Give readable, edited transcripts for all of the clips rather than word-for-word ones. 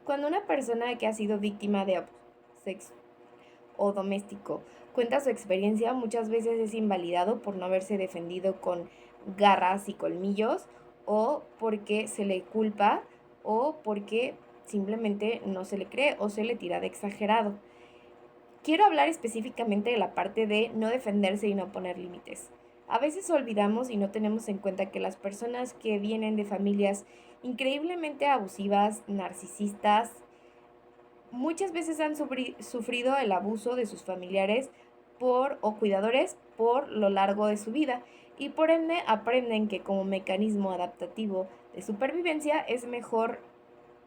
Cuando una persona que ha sido víctima de abuso sexual o doméstico cuenta su experiencia, muchas veces es invalidado por no haberse defendido con garras y colmillos, o porque se le culpa, o porque simplemente no se le cree o se le tira de exagerado. Quiero hablar específicamente de la parte de no defenderse y no poner límites. A veces olvidamos y no tenemos en cuenta que las personas que vienen de familias increíblemente abusivas, narcisistas, muchas veces han sufrido el abuso de sus familiares o cuidadores por lo largo de su vida, y por ende aprenden que como mecanismo adaptativo de supervivencia es mejor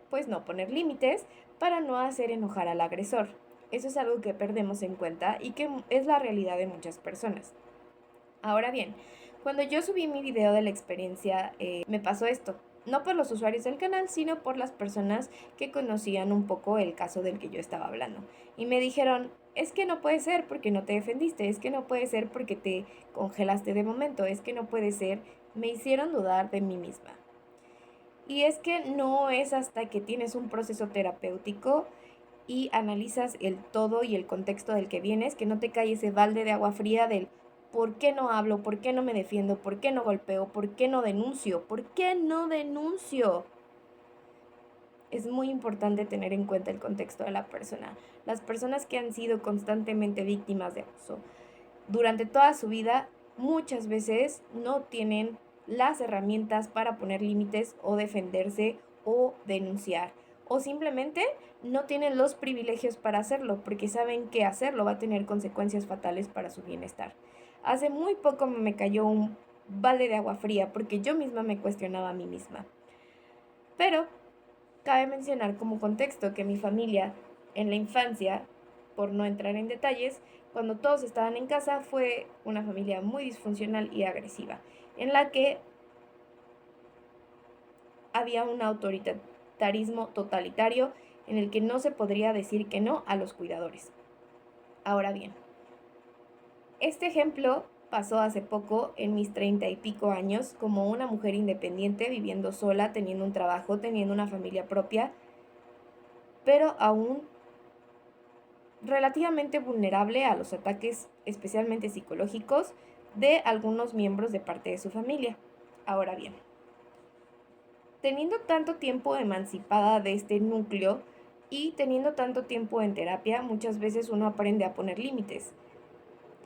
pues no poner límites para no hacer enojar al agresor. Eso es algo que perdemos en cuenta y que es la realidad de muchas personas. Ahora bien, cuando yo subí mi video de la experiencia, me pasó esto. No por los usuarios del canal, sino por las personas que conocían un poco el caso del que yo estaba hablando. Y me dijeron, es que no puede ser porque no te defendiste, es que no puede ser porque te congelaste de momento, es que no puede ser. Me hicieron dudar de mí misma. Y es que no es hasta que tienes un proceso terapéutico y analizas el todo y el contexto del que vienes, que no te cae ese balde de agua fría del por qué no hablo, por qué no me defiendo, por qué no golpeo, por qué no denuncio, por qué no denuncio. Es muy importante tener en cuenta el contexto de la persona. Las personas que han sido constantemente víctimas de abuso durante toda su vida, muchas veces no tienen las herramientas para poner límites o defenderse o denunciar. O simplemente no tienen los privilegios para hacerlo porque saben que hacerlo va a tener consecuencias fatales para su bienestar. Hace muy poco me cayó un balde de agua fría porque yo misma me cuestionaba a mí misma. Pero cabe mencionar como contexto que mi familia en la infancia, por no entrar en detalles, cuando todos estaban en casa fue una familia muy disfuncional y agresiva, en la que había un autoritarismo totalitario en el que no se podría decir que no a los cuidadores. Ahora bien, este ejemplo pasó hace poco en mis 30 y pico años como una mujer independiente, viviendo sola, teniendo un trabajo, teniendo una familia propia, pero aún relativamente vulnerable a los ataques, especialmente psicológicos, de algunos miembros de parte de su familia. Ahora bien, teniendo tanto tiempo emancipada de este núcleo y teniendo tanto tiempo en terapia, muchas veces uno aprende a poner límites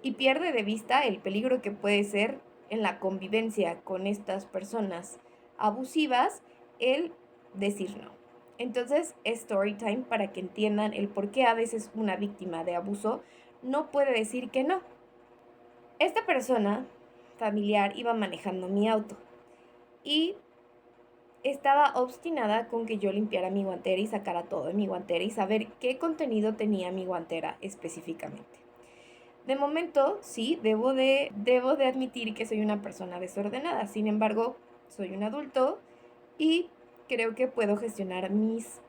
y pierde de vista el peligro que puede ser en la convivencia con estas personas abusivas el decir no. Entonces, es story time para que entiendan el por qué a veces una víctima de abuso no puede decir que no. Esta persona familiar iba manejando mi auto y estaba obstinada con que yo limpiara mi guantera y sacara todo de mi guantera y saber qué contenido tenía mi guantera específicamente. De momento, sí, debo de admitir que soy una persona desordenada. Sin embargo, soy un adulto y creo que puedo gestionar mis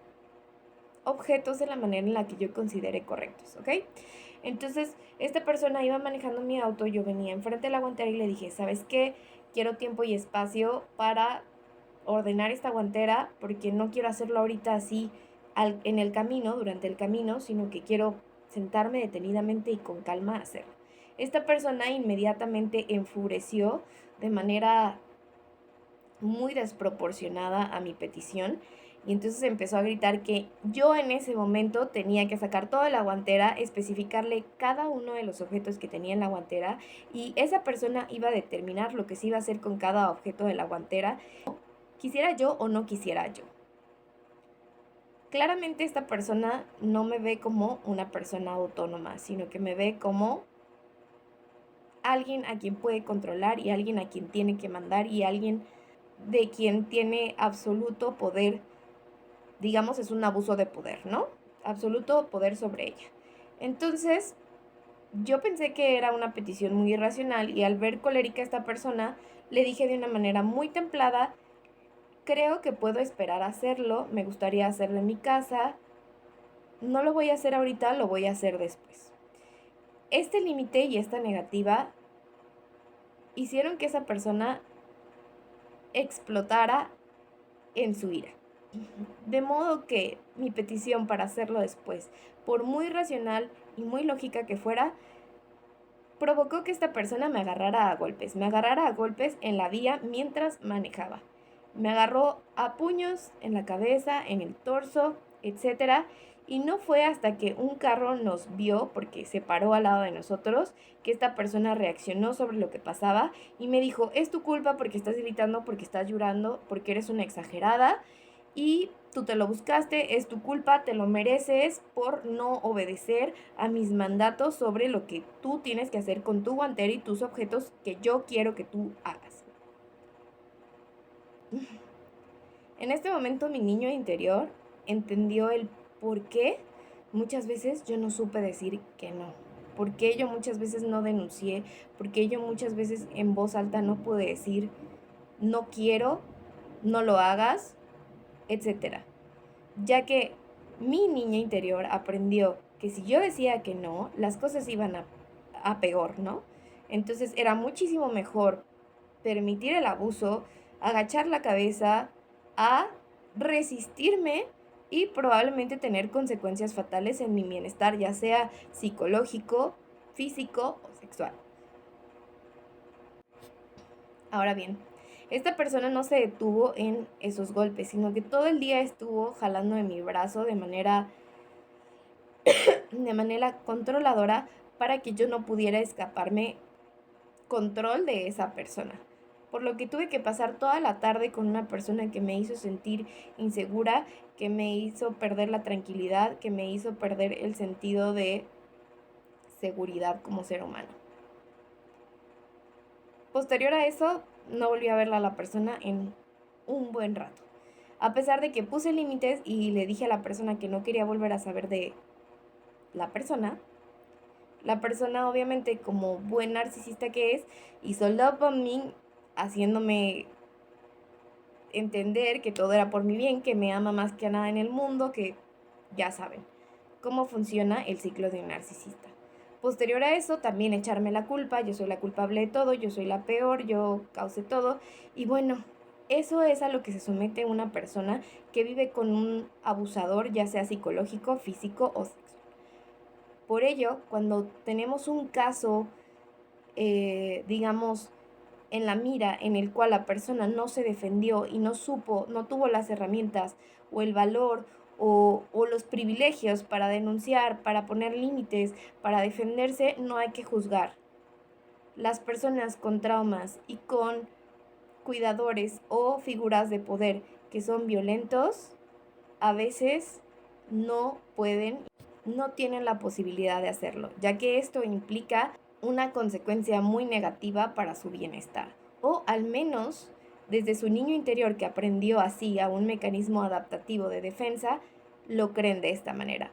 objetos de la manera en la que yo considere correctos, ¿ok? Entonces, esta persona iba manejando mi auto, yo venía enfrente de la guantera y le dije, ¿sabes qué? Quiero tiempo y espacio para ordenar esta guantera porque no quiero hacerlo ahorita así en el camino, durante el camino, sino que quiero sentarme detenidamente y con calma a hacerlo. Esta persona inmediatamente enfureció de manera muy desproporcionada a mi petición y entonces empezó a gritar que yo en ese momento tenía que sacar toda la guantera, especificarle cada uno de los objetos que tenía en la guantera, y esa persona iba a determinar lo que se iba a hacer con cada objeto de la guantera, quisiera yo o no quisiera yo. Claramente esta persona no me ve como una persona autónoma, sino que me ve como alguien a quien puede controlar y alguien a quien tiene que mandar y alguien de quien tiene absoluto poder. Digamos, es un abuso de poder, ¿no? Absoluto poder sobre ella. Entonces, yo pensé que era una petición muy irracional y al ver colérica a esta persona, le dije de una manera muy templada, creo que puedo esperar a hacerlo, me gustaría hacerlo en mi casa, no lo voy a hacer ahorita, lo voy a hacer después. Este límite y esta negativa hicieron que esa persona explotara en su ira. De modo que mi petición para hacerlo después, por muy racional y muy lógica que fuera, provocó que esta persona me agarrara a golpes en la vía mientras manejaba. Me agarró a puños en la cabeza, en el torso, etcétera, y no fue hasta que un carro nos vio, porque se paró al lado de nosotros, que esta persona reaccionó sobre lo que pasaba y me dijo, es tu culpa porque estás gritando, porque estás llorando, porque eres una exagerada y tú te lo buscaste, es tu culpa, te lo mereces por no obedecer a mis mandatos sobre lo que tú tienes que hacer con tu guantera y tus objetos que yo quiero que tú hagas. En este momento mi niño interior entendió el por qué muchas veces yo no supe decir que no. Por qué yo muchas veces no denuncié, por qué yo muchas veces en voz alta no pude decir no quiero, no lo hagas, etcétera. Ya que mi niña interior aprendió que si yo decía que no, las cosas iban a peor, ¿no? Entonces era muchísimo mejor permitir el abuso, agachar la cabeza, a resistirme y probablemente tener consecuencias fatales en mi bienestar, ya sea psicológico, físico o sexual. Ahora bien, esta persona no se detuvo en esos golpes, sino que todo el día estuvo jalando de mi brazo de manera controladora para que yo no pudiera escaparme control de esa persona. Por lo que tuve que pasar toda la tarde con una persona que me hizo sentir insegura, que me hizo perder la tranquilidad, que me hizo perder el sentido de seguridad como ser humano. Posterior a eso, no volví a verla a la persona en un buen rato. A pesar de que puse límites y le dije a la persona que no quería volver a saber de la persona obviamente como buen narcisista que es, hizo love bombing haciéndome entender que todo era por mi bien, que me ama más que a nada en el mundo, que ya saben cómo funciona el ciclo de un narcisista. Posterior a eso, también echarme la culpa, yo soy la culpable de todo, yo soy la peor, yo causé todo. Y bueno, eso es a lo que se somete una persona que vive con un abusador, ya sea psicológico, físico o sexual. Por ello, cuando tenemos un caso, digamos, en la mira en el cual la persona no se defendió y no supo, no tuvo las herramientas o el valor o los privilegios para denunciar, para poner límites, para defenderse, no hay que juzgar. Las personas con traumas y con cuidadores o figuras de poder que son violentos, a veces no pueden, no tienen la posibilidad de hacerlo, ya que esto implica una consecuencia muy negativa para su bienestar. O al menos, desde su niño interior que aprendió así a un mecanismo adaptativo de defensa, lo creen de esta manera.